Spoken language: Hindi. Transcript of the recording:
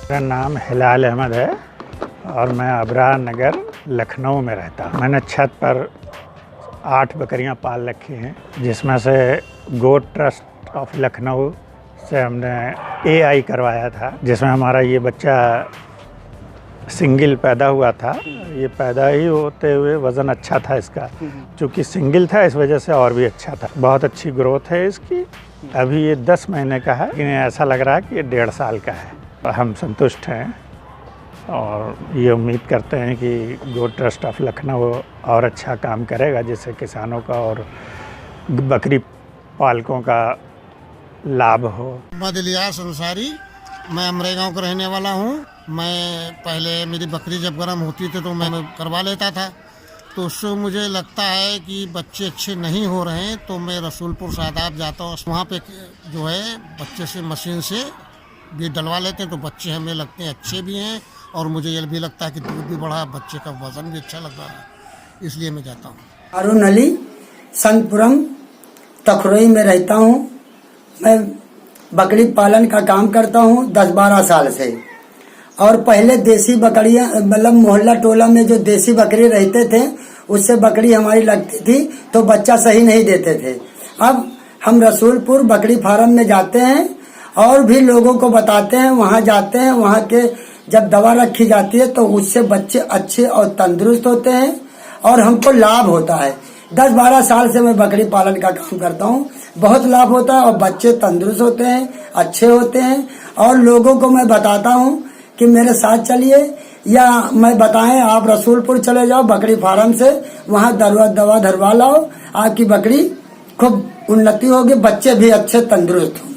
मेरा नाम हिलाल अहमद है और मैं अबरार नगर लखनऊ में रहता हूँ। मैंने छत पर 8 बकरियाँ पाल रखी हैं, जिसमें से गोट ट्रस्ट ऑफ लखनऊ से हमने AI करवाया था, जिसमें हमारा ये बच्चा सिंगल पैदा हुआ था। ये पैदा ही होते हुए वज़न अच्छा था इसका, चूँकि सिंगल था इस वजह से और भी अच्छा था। बहुत अच्छी ग्रोथ है इसकी। अभी ये 10 महीने का है, लेकिन ऐसा लग रहा है कि ये 1.5 साल का है। हम संतुष्ट हैं और ये उम्मीद करते हैं कि गोट ट्रस्ट ऑफ लखनऊ और अच्छा काम करेगा, जिससे किसानों का और बकरी पालकों का लाभ हो। अंसारी, मैं अमरेगांव का रहने वाला हूँ। मैं पहले मेरी बकरी जब गर्म होती थी तो मैं करवा लेता था, तो उससे मुझे लगता है कि बच्चे अच्छे नहीं हो रहे हैं, तो मैं रसूलपुर सादात जाता हूँ। वहाँ पे जो है बच्चे से मशीन से भी डलवा लेते हैं, तो बच्चे हमें लगते हैं अच्छे भी हैं और मुझे ये भी लगता है कि दूध भी बढ़ा, बच्चे का वज़न भी अच्छा लग रहा है, इसलिए मैं जाता हूँ। अरुण अली, संतपुरम तखरोई में रहता हूँ। मैं बकरी पालन का काम करता हूँ 10-12 साल से। और पहले देसी बकरियाँ, मतलब मोहल्ला टोला में जो देसी बकरी रहते थे उससे बकरी हमारी लगती थी तो बच्चा सही नहीं देते थे। अब हम रसूलपुर बकरी फार्म में जाते हैं और भी लोगों को बताते हैं, वहाँ जाते हैं, वहाँ के जब दवा रखी जाती है तो उससे बच्चे अच्छे और तंदुरुस्त होते हैं और हमको लाभ होता है। 10-12 साल से मैं बकरी पालन का काम करता हूँ, बहुत लाभ होता है और बच्चे तंदुरुस्त होते हैं, अच्छे होते हैं। और लोगों को मैं बताता हूँ कि मेरे साथ चलिए, या मैं बताएं आप रसूलपुर चले जाओ बकरी फार्म से, वहाँ दवा धरवा लाओ, आपकी बकरी खूब उन्नति होगी, बच्चे भी अच्छे तंदुरुस्त होंगे।